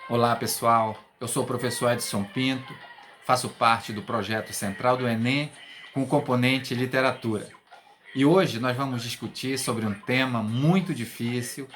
Olá pessoal, eu sou o professor Edson Pinto, faço parte do projeto central do Enem com o componente literatura. E hoje nós vamos discutir sobre um tema muito difícil,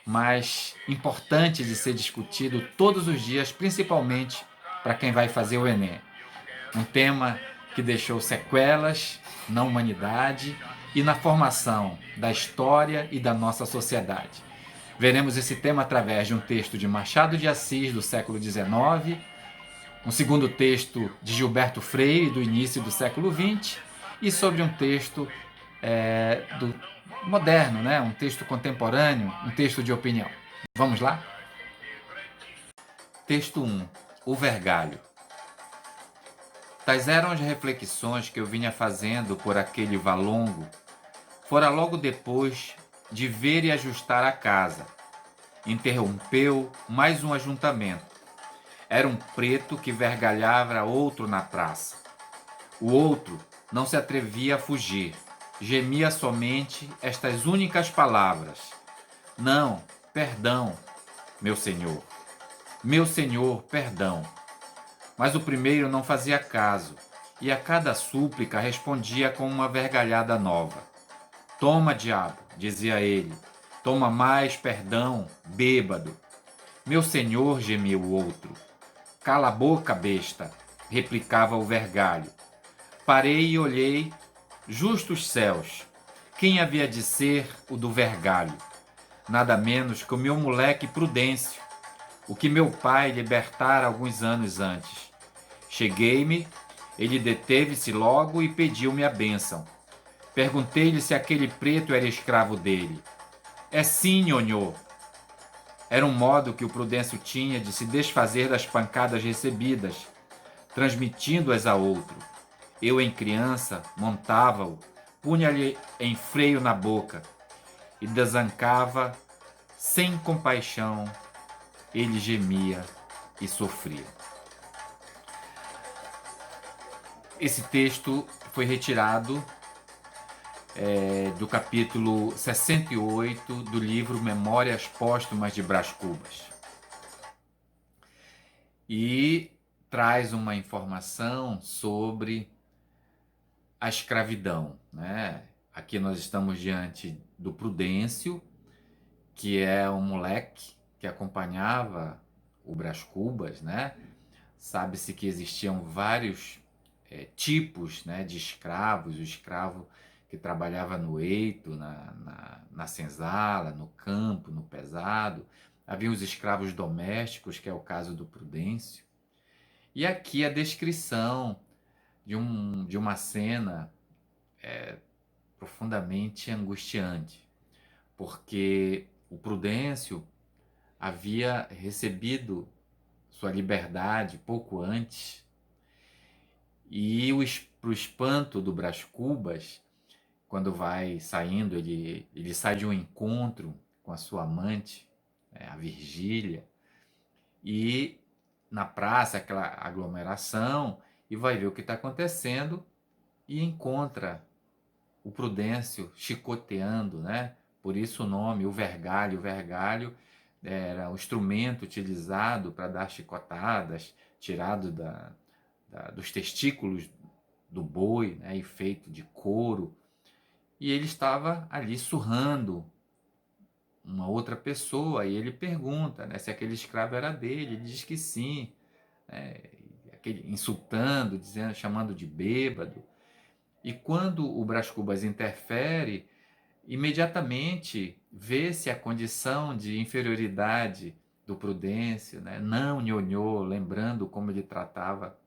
mas importante de ser discutido todos os dias, principalmente para quem vai fazer o Enem. Um tema que deixou sequelas na humanidade e na formação da história e da nossa sociedade. Veremos esse tema através de um texto de Machado de Assis, do século XIX, um segundo texto de Gilberto Freire, do início do século XX, e sobre um texto do moderno, né? Um texto contemporâneo, um texto de opinião. Vamos lá? Texto 1. O Vergalho. Tais eram as reflexões que eu vinha fazendo por aquele valongo, fora logo depois de ver e ajustar a casa. Interrompeu mais um ajuntamento. Era um preto que vergalhava outro na praça. O outro não se atrevia a fugir. Gemia somente estas únicas palavras: Não, perdão, meu senhor. Meu senhor, perdão. Mas o primeiro não fazia caso, e a cada súplica respondia com uma vergalhada nova. Toma, diabo, dizia ele. Toma mais perdão, bêbado. Meu senhor, gemia o outro. Cala a boca, besta, replicava o vergalho. Parei e olhei, justos céus. Quem havia de ser o do vergalho? Nada menos que o meu moleque Prudêncio, o que meu pai libertara alguns anos antes. Cheguei-me, ele deteve-se logo e pediu-me a bênção. Perguntei-lhe se aquele preto era escravo dele. É sim, nhonhô. Era um modo que o Prudêncio tinha de se desfazer das pancadas recebidas, transmitindo-as a outro. Eu, em criança, montava-o, punha-lhe em freio na boca e desancava sem compaixão. Ele gemia e sofria. Esse texto foi retirado do capítulo 68 do livro Memórias Póstumas de Brás Cubas. E traz uma informação sobre a escravidão, né? Aqui nós estamos diante do Prudêncio, que é um moleque que acompanhava o Brás Cubas, né? Sabe-se que existiam vários tipos, né, de escravos, o escravo que trabalhava no eito, na senzala, no campo, no pesado. Havia os escravos domésticos, que é o caso do Prudêncio. E aqui a descrição de uma cena profundamente angustiante, porque o Prudêncio havia recebido sua liberdade pouco antes e para o espanto do Brás Cubas, quando vai saindo, ele sai de um encontro com a sua amante, a Virgília, e na praça, aquela aglomeração, e vai ver o que está acontecendo e encontra o Prudêncio chicoteando, né? Por isso o nome, o vergalho. O vergalho era o instrumento utilizado para dar chicotadas, tirado dos testículos do boi, né? E feito de couro. E ele estava ali surrando uma outra pessoa, e ele pergunta, né, se aquele escravo era dele. Ele diz que sim, né? Insultando, dizendo, chamando de bêbado. E quando o Brás Cubas interfere, imediatamente vê-se a condição de inferioridade do Prudêncio, né? Não nhonhô, lembrando como ele tratava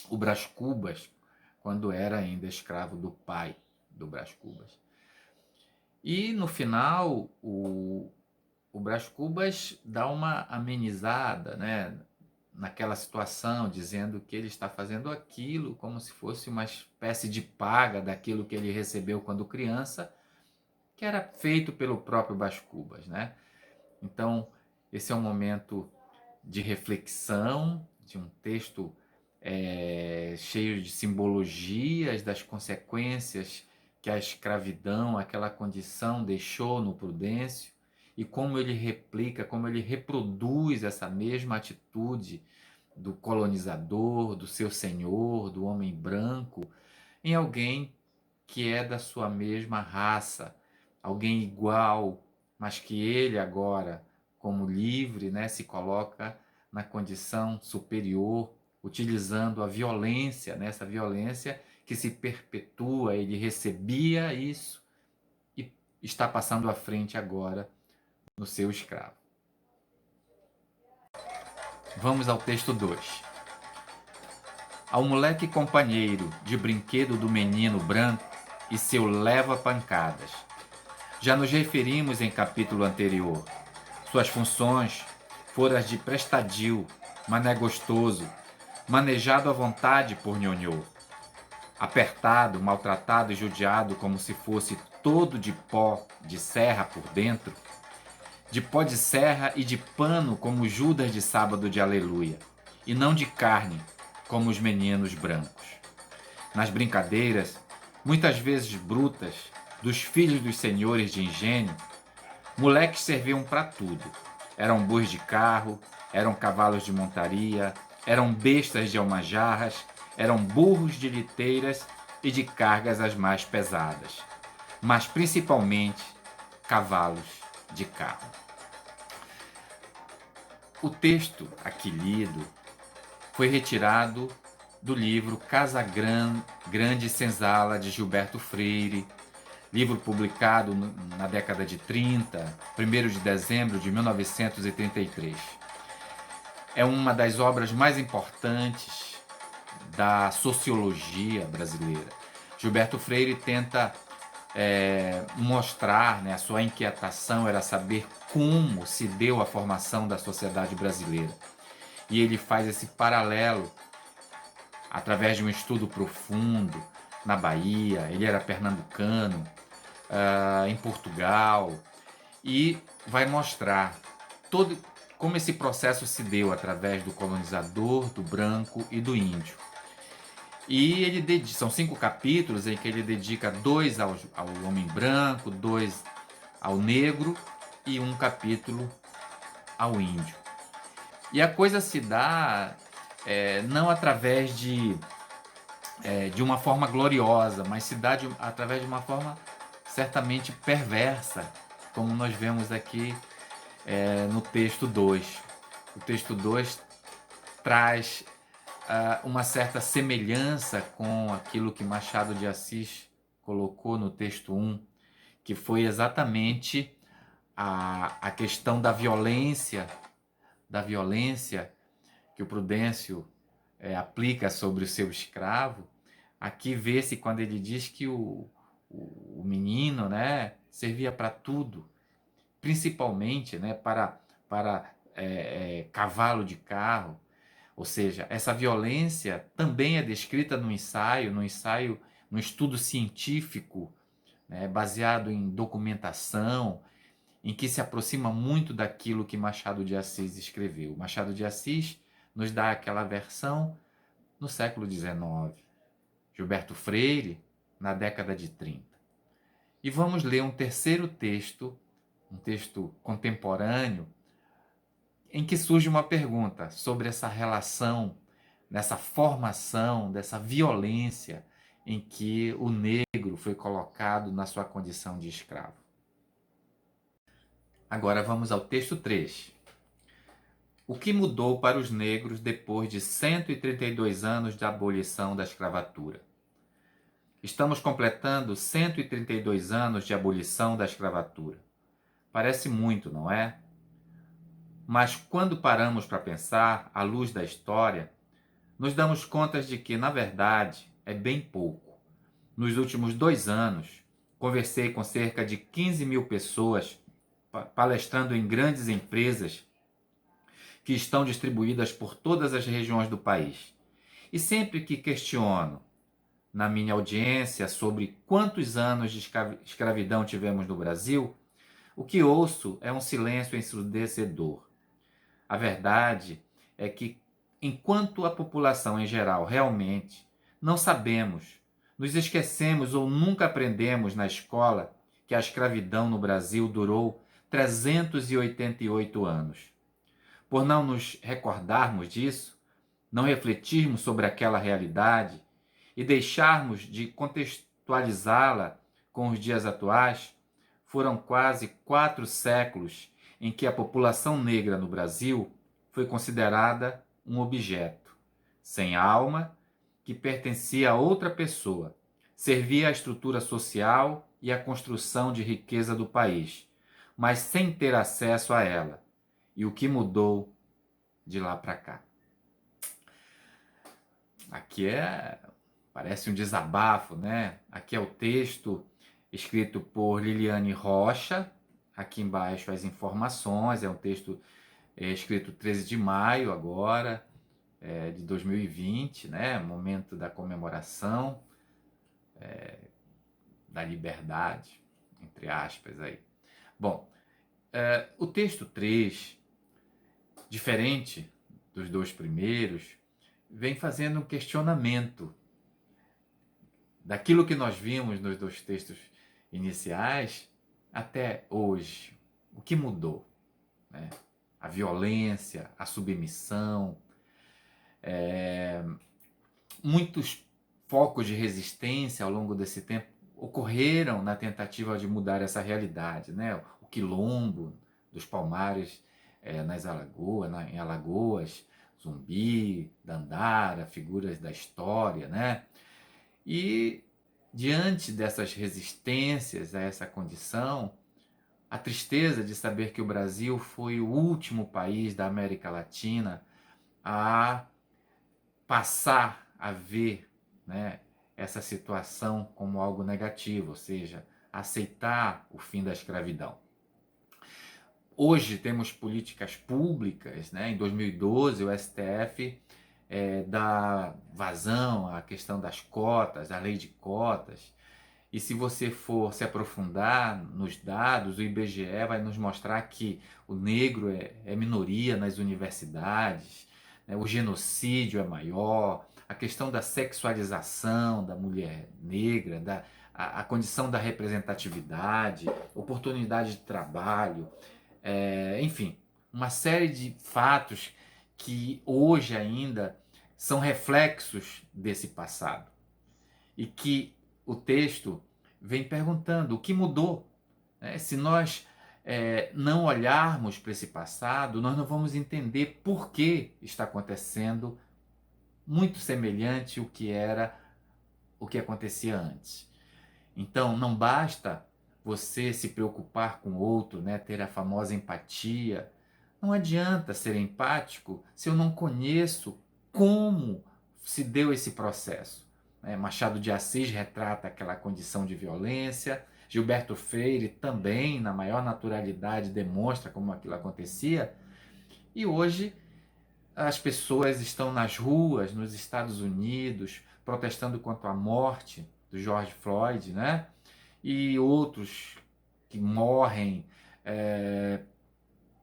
o Brás Cubas quando era ainda escravo do pai do Brás Cubas. E no final, o Brás Cubas dá uma amenizada, né, naquela situação, dizendo que ele está fazendo aquilo como se fosse uma espécie de paga daquilo que ele recebeu quando criança, que era feito pelo próprio Brás Cubas, né? Então, esse é um momento de reflexão, de um texto cheio de simbologias das consequências que a escravidão, aquela condição, deixou no Prudêncio, e como ele replica, como ele reproduz essa mesma atitude do colonizador, do seu senhor, do homem branco, em alguém que é da sua mesma raça, alguém igual, mas que ele agora, como livre, né, se coloca na condição superior, utilizando a violência, né, essa violência que se perpetua. Ele recebia isso e está passando à frente agora no seu escravo. Vamos ao texto 2. Ao moleque companheiro de brinquedo do menino branco e seu leva-pancadas. Já nos referimos em capítulo anterior. Suas funções foram as de prestadio, mané gostoso, manejado à vontade por nhonhô. Apertado, maltratado e judiado como se fosse todo de pó de serra por dentro, de pó de serra e de pano como Judas de sábado de aleluia, e não de carne, como os meninos brancos. Nas brincadeiras, muitas vezes brutas, dos filhos dos senhores de engenho, moleques serviam para tudo. Eram bois de carro, eram cavalos de montaria, eram bestas de almajarras, eram burros de liteiras e de cargas as mais pesadas, mas principalmente cavalos de carro. O texto aqui lido foi retirado do livro Casa Grande Senzala, de Gilberto Freire, livro publicado na década de 30, 1º de dezembro de 1933. É uma das obras mais importantes da sociologia brasileira. Gilberto Freire tenta mostrar, né, a sua inquietação era saber como se deu a formação da sociedade brasileira. E ele faz esse paralelo através de um estudo profundo na Bahia. Ele era pernambucano, em Portugal, e vai mostrar como esse processo se deu através do colonizador, do branco e do índio. E ele são 5 capítulos em que ele dedica 2 ao homem branco, 2 ao negro e 1 capítulo ao índio. E a coisa se dá não através de uma forma gloriosa, mas se dá através de uma forma certamente perversa, como nós vemos aqui no texto 2. O texto 2 traz uma certa semelhança com aquilo que Machado de Assis colocou no texto 1, que foi exatamente a questão da violência que o Prudêncio aplica sobre o seu escravo. Aqui vê-se quando ele diz que o menino, né, servia para tudo, principalmente, né, para cavalo de carro. Ou seja, essa violência também é descrita no ensaio, no estudo científico, né, baseado em documentação, em que se aproxima muito daquilo que Machado de Assis escreveu. Machado de Assis nos dá aquela versão no século XIX. Gilberto Freire, na década de 30. E vamos ler um terceiro texto, um texto contemporâneo, em que surge uma pergunta sobre essa relação, nessa formação, dessa violência em que o negro foi colocado na sua condição de escravo. Agora vamos ao texto 3. O que mudou para os negros depois de 132 anos de abolição da escravatura? Estamos completando 132 anos de abolição da escravatura. Parece muito, não é? Mas quando paramos para pensar, à luz da história, nos damos conta de que, na verdade, é bem pouco. Nos últimos 2 anos, conversei com cerca de 15 mil pessoas, palestrando em grandes empresas que estão distribuídas por todas as regiões do país. E sempre que questiono na minha audiência sobre quantos anos de escravidão tivemos no Brasil, o que ouço é um silêncio ensurdecedor. A verdade é que, enquanto a população em geral realmente não sabemos, nos esquecemos ou nunca aprendemos na escola que a escravidão no Brasil durou 388 anos. Por não nos recordarmos disso, não refletirmos sobre aquela realidade e deixarmos de contextualizá-la com os dias atuais, foram quase 4 séculos em que a população negra no Brasil foi considerada um objeto, sem alma, que pertencia a outra pessoa, servia à estrutura social e à construção de riqueza do país, mas sem ter acesso a ela. E o que mudou de lá para cá? Aqui parece um desabafo, né? Aqui é o texto escrito por Liliane Rocha. Aqui embaixo as informações. É um texto escrito 13 de maio agora, de 2020, né? Momento da comemoração da liberdade, entre aspas aí. Bom, o texto 3, diferente dos 2 primeiros, vem fazendo um questionamento daquilo que nós vimos nos 2 textos iniciais até hoje. O que mudou? Né? A violência, a submissão, muitos focos de resistência ao longo desse tempo ocorreram na tentativa de mudar essa realidade. Né? O quilombo dos Palmares em Alagoas, Zumbi, Dandara, figuras da história, né? E diante dessas resistências a essa condição, a tristeza de saber que o Brasil foi o último país da América Latina a passar a ver, né, essa situação como algo negativo, ou seja, aceitar o fim da escravidão. Hoje temos políticas públicas, né? Em 2012 o STF dá vazão à questão das cotas, à lei de cotas, e se você for se aprofundar nos dados, o IBGE vai nos mostrar que o negro é minoria nas universidades, né? O genocídio é maior, a questão da sexualização da mulher negra, a condição da representatividade, oportunidade de trabalho, enfim, uma série de fatos que hoje ainda são reflexos desse passado e que o texto vem perguntando o que mudou. Né? Se nós não olharmos para esse passado, nós não vamos entender por que está acontecendo muito semelhante ao que era o que acontecia antes. Então, não basta você se preocupar com o outro, né? Ter a famosa empatia. Não adianta ser empático se eu não conheço como se deu esse processo. Machado de Assis retrata aquela condição de violência, Gilberto Freire também, na maior naturalidade, demonstra como aquilo acontecia, e hoje as pessoas estão nas ruas, nos Estados Unidos, protestando contra a morte do George Floyd, né? E outros que morrem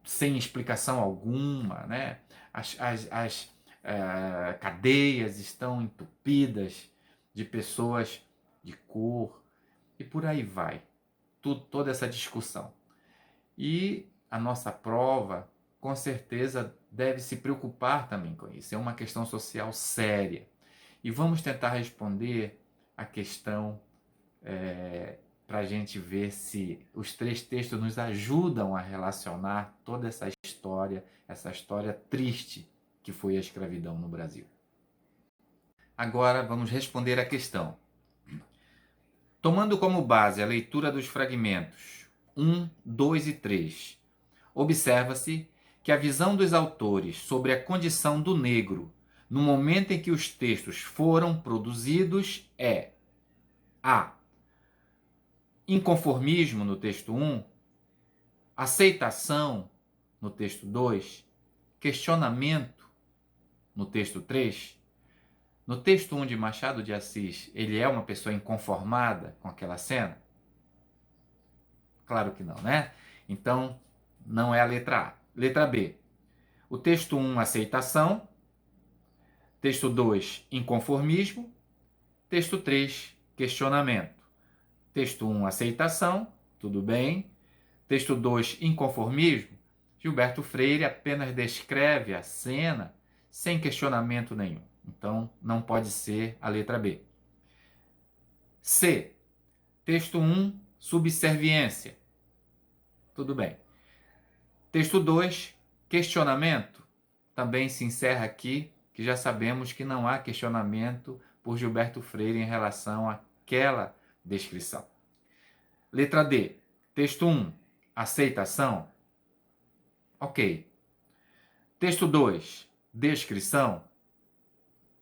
sem explicação alguma, né? As cadeias estão entupidas de pessoas de cor e por aí vai, toda essa discussão. E a nossa prova, com certeza, deve se preocupar também com isso. É uma questão social séria. E vamos tentar responder a questão para a gente ver se os 3 textos nos ajudam a relacionar toda essa história triste que foi a escravidão no Brasil. Agora vamos responder a questão. Tomando como base a leitura dos fragmentos 1, 2 e 3, observa-se que a visão dos autores sobre a condição do negro no momento em que os textos foram produzidos é a. Inconformismo no texto 1, aceitação no texto 2, questionamento no texto 3. No texto 1 de Machado de Assis, ele é uma pessoa inconformada com aquela cena? Claro que não, né? Então, não é a letra A. Letra B. O texto 1, aceitação. Texto 2, inconformismo. Texto 3, questionamento. Texto 1, aceitação, tudo bem. Texto 2, inconformismo. Gilberto Freire apenas descreve a cena sem questionamento nenhum. Então, não pode ser a letra B. C. Texto 1, subserviência. Tudo bem. Texto 2, questionamento. Também se encerra aqui, que já sabemos que não há questionamento por Gilberto Freire em relação àquela descrição. Letra D. Texto 1, aceitação. Ok. Texto 2, descrição.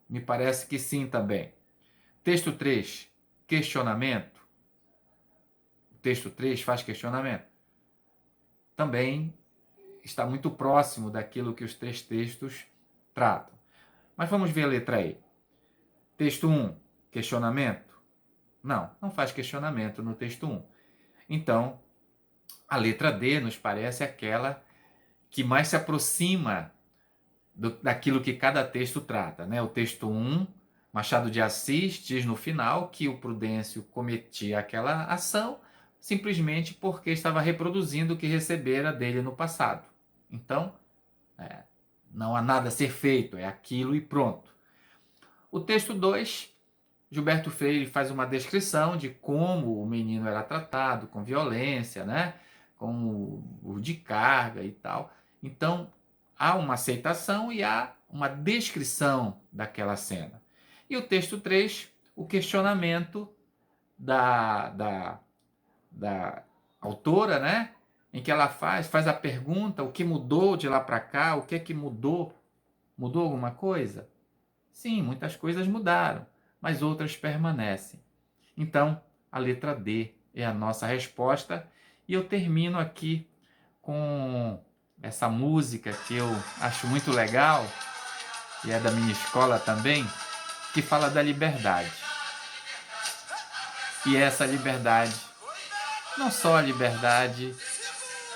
Me parece que sim também. Texto 3, questionamento. O texto 3 faz questionamento. Também está muito próximo daquilo que os três textos tratam. Mas vamos ver a letra E. Texto 1, questionamento. Não faz questionamento no texto 1. Então, a letra D nos parece aquela que mais se aproxima daquilo que cada texto trata, né? O texto 1, Machado de Assis diz no final que o Prudêncio cometia aquela ação simplesmente porque estava reproduzindo o que recebera dele no passado. Então, não há nada a ser feito, é aquilo e pronto. O texto 2, Gilberto Freire faz uma descrição de como o menino era tratado com violência, né? Com o de carga e tal. Então, há uma aceitação e há uma descrição daquela cena. E o texto 3, o questionamento da autora, né? Em que ela faz a pergunta, o que mudou de lá para cá, o que é que mudou? Mudou alguma coisa? Sim, muitas coisas mudaram, mas outras permanecem. Então, a letra D é a nossa resposta. E eu termino aqui com essa música que eu acho muito legal, e é da minha escola também, que fala da liberdade. E essa liberdade, não só a liberdade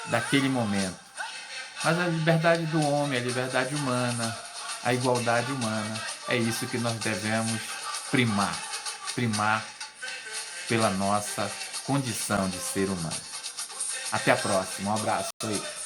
daquele momento, mas a liberdade do homem, a liberdade humana, a igualdade humana. É isso que nós devemos primar pela nossa condição de ser humano. Até a próxima, um abraço aí.